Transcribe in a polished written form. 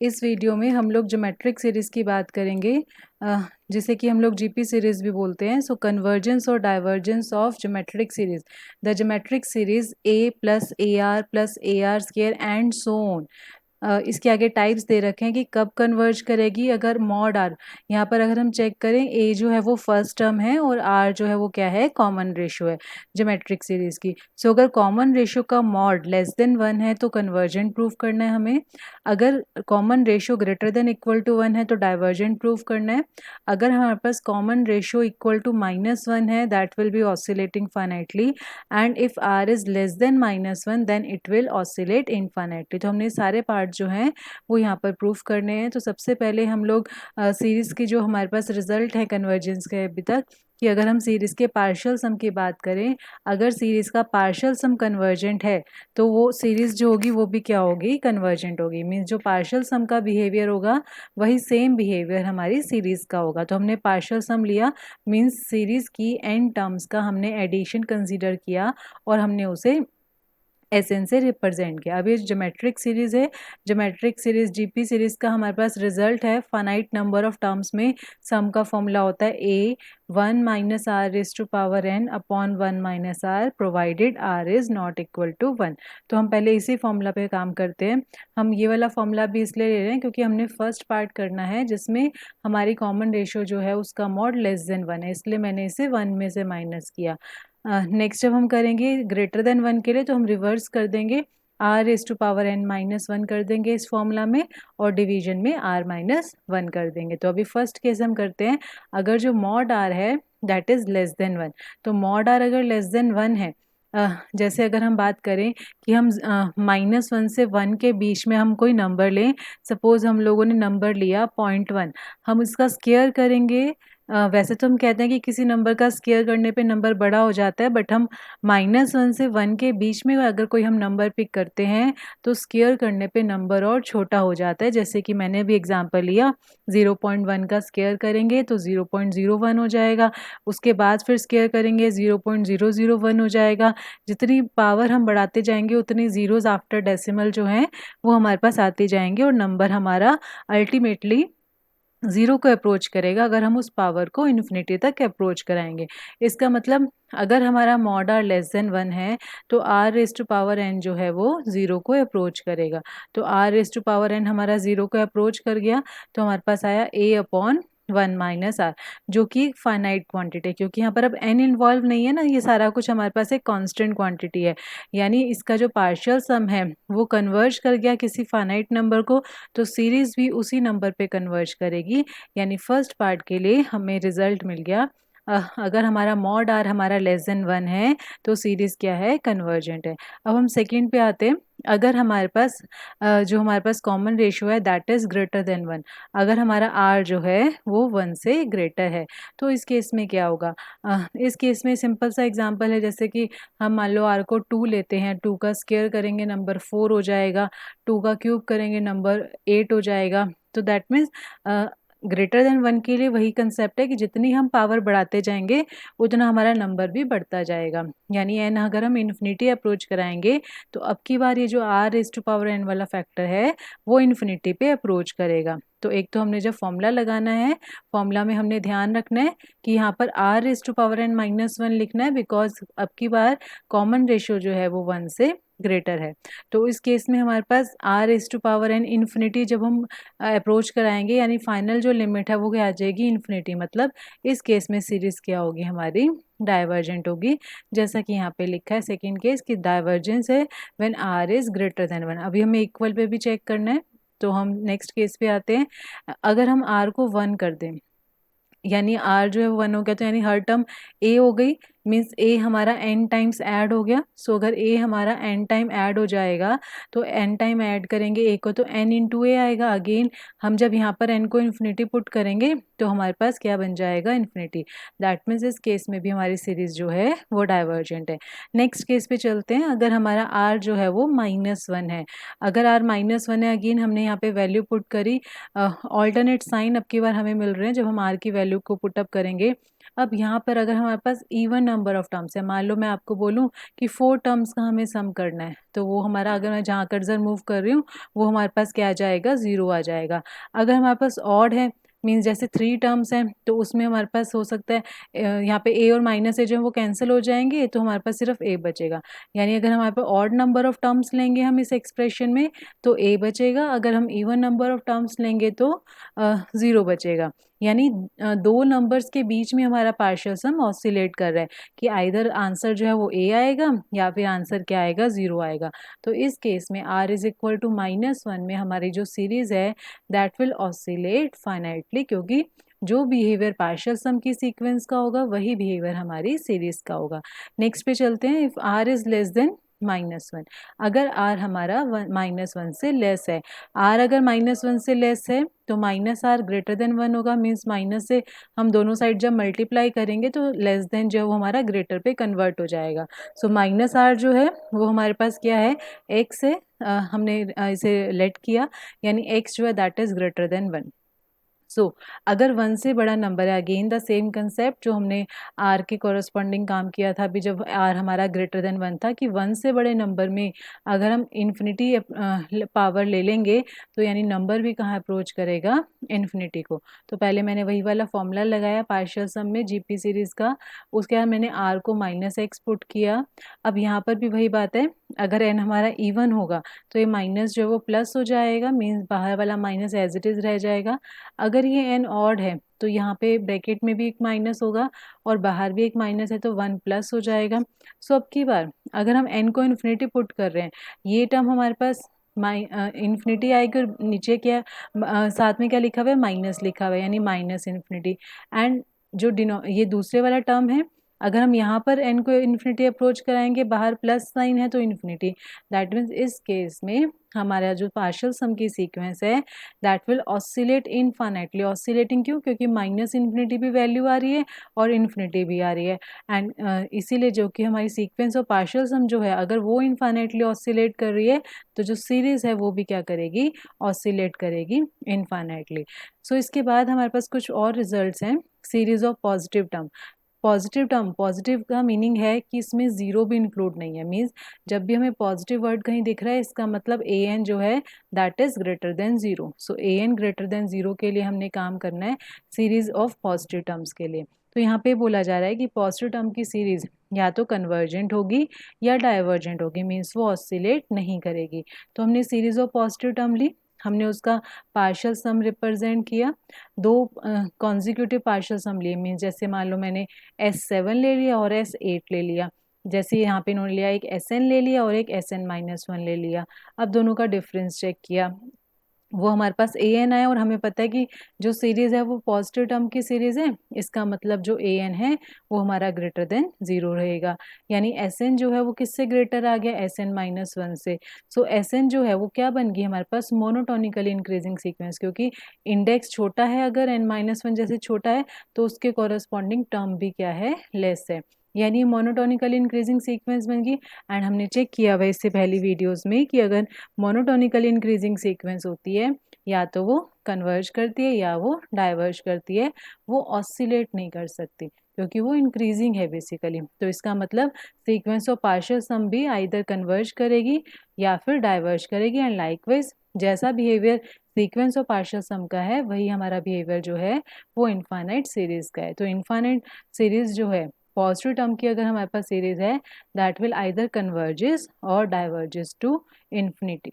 इस वीडियो में हम लोग ज्योमेट्रिक सीरीज़ की बात करेंगे, जिसे कि हम लोग जीपी सीरीज़ भी बोलते हैं। सो कन्वर्जेंस और divergence of geometric series. The geometric series A plus A R square and so on. इसके आगे टाइप्स दे रखे हैं कि कब कन्वर्ज करेगी। अगर मॉड आर, यहाँ पर अगर हम चेक करें, ए जो है वो फर्स्ट टर्म है और आर जो है वो क्या है, कॉमन रेशियो है ज्योमेट्रिक सीरीज़ की। सो अगर कॉमन रेशियो का मॉड लेस देन 1 है तो कन्वर्जेंट प्रूफ करना है हमें। अगर common ratio greater than equal to 1 है तो डाइवर्जेंट प्रूफ करना है। अगर हमारे पास कॉमन रेशियो इक्वल टू -1 है, that will be oscillating finitely, and if r is less than -1 then it will oscillate infinitely. तो हमने सारे पार्ट जो हैं वो यहाँ पर प्रूफ करने हैं। तो सबसे पहले हम लोग सीरीज़ की जो हमारे पास रिजल्ट है कन्वर्जेंस के अभी तक, कि अगर हम सीरीज़ के पार्शियल सम की बात करें, अगर सीरीज़ का पार्शियल सम कन्वर्जेंट है तो वो सीरीज़ जो होगी वो भी क्या होगी, कन्वर्जेंट होगी। मीन्स जो पार्शियल सम का बिहेवियर होगा वही सेम बिहेवियर हमारी सीरीज़ का होगा। तो हमने पार्शियल सम लिया, मीन्स सीरीज़ की एन टर्म्स का हमने एडिशन कंसीडर किया और हमने उसे एसएन से रिप्रेजेंट किया। अब ये ज्योमेट्रिक सीरीज़ है, ज्योमेट्रिक सीरीज़ जीपी सीरीज़ का हमारे पास रिजल्ट है फाइनाइट नंबर ऑफ टर्म्स में सम का फॉर्मूला होता है a 1 minus r raise to power n upon 1 minus r provided r is not equal to 1। तो हम पहले इसी फॉर्मूला पे काम करते हैं। हम ये वाला फॉर्मूला भी इसलिए ले रहे हैं क्योंकि हमने फर्स्ट पार्ट करना है जिसमें हमारी कॉमन रेशियो जो है उसका मॉड लेस देन 1 है, इसलिए मैंने इसे 1 में से माइनस किया। नेक्स्ट जब हम करेंगे ग्रेटर देन 1 के लिए तो हम रिवर्स कर देंगे, r raise to power n -1 कर देंगे इस फॉर्मूला में और डिवीजन में आर -1 कर देंगे। तो अभी फर्स्ट केस हम करते हैं। अगर जो मॉड आर है दैट इज़ लेस देन 1, तो मॉड आर अगर लेस देन 1 है, जैसे अगर हम बात करें कि हम -1 से 1 के बीच में हम कोई नंबर लें, सपोज़ हम लोगों ने नंबर लिया 0.1, हम इसका स्क्वायर करेंगे। वैसे तो हम कहते हैं कि किसी नंबर का स्क्वायर करने पे नंबर बड़ा हो जाता है, बट हम -1 से 1 के बीच में अगर कोई हम नंबर पिक करते हैं तो स्क्वायर करने पे नंबर और छोटा हो जाता है। जैसे कि मैंने भी एग्जांपल लिया, 0.1 का स्क्वायर करेंगे तो 0.01 हो जाएगा, उसके बाद फिर स्क्वायर करेंगे 0.001 हो जाएगा। जितनी पावर हम बढ़ाते जाएंगे उतनी ज़ीरोज़ आफ्टर डेसिमल जो हैं वो हमारे पास आते जाएंगे और नंबर हमारा अल्टीमेटली ज़ीरो को अप्रोच करेगा अगर हम उस पावर को इन्फिनिटी तक अप्रोच कराएंगे। इसका मतलब अगर हमारा मॉड आर लेस देन 1 है तो r raise to power n जो है वो ज़ीरो को अप्रोच करेगा। तो r raise to power n हमारा ज़ीरो को अप्रोच कर गया तो हमारे पास आया ए अपॉन 1 माइनस आर, जो कि फाइनाइट क्वांटिटी है क्योंकि यहाँ पर अब एन इन्वॉल्व नहीं है ना, ये सारा कुछ हमारे पास एक कांस्टेंट क्वांटिटी है। यानी इसका जो पार्शियल सम है वो कन्वर्ज कर गया किसी फाइनाइट नंबर को, तो सीरीज़ भी उसी नंबर पे कन्वर्ज करेगी। यानी फर्स्ट पार्ट के लिए हमें रिजल्ट मिल गया, अगर हमारा मॉड आर हमारा लेस देन 1 है तो सीरीज़ क्या है, कन्वर्जेंट है। अब हम सेकंड पे आते हैं। अगर हमारे पास जो हमारे पास कॉमन रेशियो है दैट इज़ ग्रेटर देन 1, अगर हमारा आर जो है वो 1 से ग्रेटर है तो इस केस में क्या होगा। इस केस में सिंपल सा एग्जांपल है, जैसे कि हम मान लो आर को 2 लेते हैं, 2 का स्क्वायर करेंगे नंबर 4 हो जाएगा, 2 का क्यूब करेंगे नंबर 8 हो जाएगा। तो दैट मीन्स ग्रेटर देन 1 के लिए वही कंसेप्ट है कि जितनी हम पावर बढ़ाते जाएंगे उतना हमारा नंबर भी बढ़ता जाएगा। यानी एन अगर हम इन्फिनिटी अप्रोच कराएंगे तो अब की बार ये जो r raise to power n वाला फैक्टर है वो इन्फिनिटी पे अप्रोच करेगा। तो एक तो हमने जब फॉर्मूला लगाना है, फॉर्मूला में हमने ध्यान रखना है कि यहाँ पर r raise to power n -1 लिखना है, बिकॉज अब की बार कॉमन रेशियो जो है वो 1 से ग्रेटर है। तो इस केस में हमारे पास R raise to power n infinity जब हम अप्रोच कराएंगे यानी फाइनल जो लिमिट है वो क्या आ जाएगी, इन्फिनिटी। मतलब इस केस में सीरीज़ क्या होगी हमारी, डाइवर्जेंट होगी। जैसा कि यहाँ पे लिखा है सेकंड केस कि डाइवर्जेंस है when r is greater than 1। अभी हमें इक्वल पे भी चेक करना है, तो हम नेक्स्ट केस पे आते हैं। अगर हम आर को 1 कर दें यानी आर जो है वो 1 हो गया, तो यानी हर टर्म ए हो गई, मीन्स ए हमारा एन टाइम्स ऐड हो गया। सो अगर ए हमारा एन टाइम ऐड हो जाएगा तो एन टाइम ऐड करेंगे ए को तो एन इंटू ए आएगा। अगेन हम जब यहाँ पर एन को इन्फिनिटी पुट करेंगे तो हमारे पास क्या बन जाएगा, इन्फिनिटी। दैट मीन्स इस केस में भी हमारी सीरीज जो है वो डाइवर्जेंट है। नेक्स्ट केस पे चलते हैं। अगर हमारा आर जो है वो -1 है, अगर आर -1 है, अगेन हमने यहाँ पे वैल्यू पुट करी, ऑल्टरनेट साइन अब की बार हमें मिल रहे हैं जब हम आर की वैल्यू को पुटअप करेंगे। अब यहाँ पर अगर हमारे पास इवन नंबर ऑफ टर्म्स है, मान लो मैं आपको बोलूँ कि 4 टर्म्स का हमें सम करना है, तो वो हमारा, अगर मैं जहाँ कर्सर मूव कर रही हूँ वो हमारे पास क्या आ जाएगा, 0 आ जाएगा। अगर हमारे पास ऑड है, मीन्स जैसे 3 टर्म्स हैं, तो उसमें हमारे पास हो सकता है यहाँ पे ए और माइनस ए जो है वो कैंसिल हो जाएंगे, तो हमारे पास सिर्फ ए बचेगा। यानी अगर हमारे पास ऑड नंबर ऑफ टर्म्स लेंगे हम इस एक्सप्रेशन में तो ए बचेगा, अगर हम इवन नंबर ऑफ टर्म्स लेंगे तो 0 बचेगा। यानी दो नंबर्स के बीच में हमारा पार्शियल सम ऑसिलेट कर रहा है कि आइदर आंसर जो है वो ए आएगा या फिर आंसर क्या आएगा, 0 आएगा। तो इस केस में r इज इक्वल टू -1 में हमारी जो सीरीज है दैट विल ऑसिलेट फाइनाइटली, क्योंकि जो बिहेवियर पार्शियल सम की सीक्वेंस का होगा वही बिहेवियर हमारी सीरीज का होगा। नेक्स्ट पे चलते हैं। If r is less than -1, अगर r हमारा -1 से लेस है, r अगर -1 से लेस है तो -r ग्रेटर देन 1 होगा, मीन्स माइनस से हम दोनों साइड जब मल्टीप्लाई करेंगे तो लेस देन जो है वो हमारा ग्रेटर पे कन्वर्ट हो जाएगा। सो -r जो है वो हमारे पास क्या है, x है, हमने इसे लेट किया, यानी x जो है दैट इज ग्रेटर देन 1। सो अगर 1 से बड़ा नंबर है, अगेन द सेम कंसेप्ट जो हमने r के कॉरस्पॉन्डिंग काम किया था अभी जब r हमारा ग्रेटर देन 1 था, कि 1 से बड़े नंबर में अगर हम इन्फिनिटी पावर ले लेंगे तो यानी नंबर भी कहाँ अप्रोच करेगा, इन्फिनिटी को। तो पहले मैंने वही वाला फॉर्मूला लगाया पार्शियल सम में जीपी सीरीज का, उसके बाद मैंने r को -x पुट किया। अब यहाँ पर भी वही बात है, अगर n हमारा इवन होगा तो ये माइनस जो है वो प्लस हो जाएगा, मीन्स बाहर वाला माइनस एज इट इज़ रह जाएगा। अगर ये n ऑड है तो यहाँ पे ब्रैकेट में भी एक माइनस होगा और बाहर भी एक माइनस है, तो 1 प्लस हो जाएगा। सो अब की बार अगर हम n को इन्फिनिटी पुट कर रहे हैं, ये टर्म हमारे पास इन्फिनिटी आएगी और नीचे क्या साथ में क्या लिखा हुआ है, माइनस लिखा हुआ है, यानी माइनस इन्फिनिटी। एंड जो ये दूसरे वाला टर्म है, अगर हम यहाँ पर n को इन्फिनिटी अप्रोच कराएंगे, बाहर प्लस साइन है तो इन्फिनिटी, दैट मीन्स इस केस में हमारा जो पार्शियल सम की सीक्वेंस है that will oscillate infinitely. Oscillating क्यों, क्योंकि माइनस इन्फिनिटी भी वैल्यू आ रही है और इन्फिनिटी भी आ रही है, एंड इसीलिए जो कि हमारी सीक्वेंस और पार्शियल सम जो है अगर वो इनफाइनाइटली ऑसिलेट कर रही है तो जो सीरीज है वो भी क्या करेगी, ऑसिलेट करेगी इनफाइनाइटली। सो इसके बाद हमारे पास कुछ और रिजल्ट्स हैं, series of positive term. Positive term, positive का मीनिंग है कि इसमें ज़ीरो भी इंक्लूड नहीं है, मीन्स जब भी हमें पॉजिटिव वर्ड कहीं दिख रहा है इसका मतलब ए एन जो है that is greater than zero. So a n greater than zero के लिए हमने काम करना है सीरीज ऑफ पॉजिटिव टर्म्स के लिए। तो यहाँ पे बोला जा रहा है कि पॉजिटिव टर्म की सीरीज या तो कन्वर्जेंट होगी या डाइवर्जेंट होगी, मीन्स वो ऑसिलेट नहीं करेगी। तो हमने सीरीज ऑफ पॉजिटिव टर्म ली, हमने उसका पार्शियल सम रिप्रेजेंट किया, दो कॉन्जिक्यूटिव पार्शियल सम लिए, मीन्स जैसे मान लो मैंने S7 ले लिया और S8 ले लिया, जैसे यहाँ पे इन्होंने लिया एक Sn ले लिया और एक Sn-1 ले लिया। अब दोनों का डिफरेंस चेक किया, वो हमारे पास an आया और हमें पता है कि जो सीरीज है वो पॉजिटिव टर्म की सीरीज है, इसका मतलब जो an है वो हमारा ग्रेटर देन 0 रहेगा। यानी Sn जो है वो किससे ग्रेटर आ गया, Sn-1 से। सो Sn जो है वो क्या बन गई हमारे पास, मोनोटोनिकली इंक्रीजिंग सीक्वेंस, क्योंकि इंडेक्स छोटा है, अगर n-1 जैसे छोटा है तो उसके कॉरस्पॉन्डिंग टर्म भी क्या है, लेस है, यानी मोनोटोनिकली इंक्रीजिंग सीक्वेंस बन गई। एंड हमने चेक किया हुआ इससे पहली वीडियोस में कि अगर मोनोटोनिकली इंक्रीजिंग सीक्वेंस होती है या तो वो कन्वर्ज करती है या वो डाइवर्ज करती है, वो ऑसिलेट नहीं कर सकती क्योंकि वो इंक्रीजिंग है बेसिकली। तो इसका मतलब सीक्वेंस ऑफ पार्शियल सम भी आइदर कन्वर्ज करेगी या फिर डाइवर्ज करेगी। एंड लाइकवाइज जैसा बिहेवियर सीक्वेंस ऑफ पार्शियल सम का है वही हमारा बिहेवियर जो है वो इनफाइनाइट सीरीज का है। तो इनफाइनाइट सीरीज जो है पॉजिटिव टर्म की अगर हमारे पास सीरीज है दैट विल आइदर कन्वर्जेस और डाइवर्जेस टू इन्फिनिटी।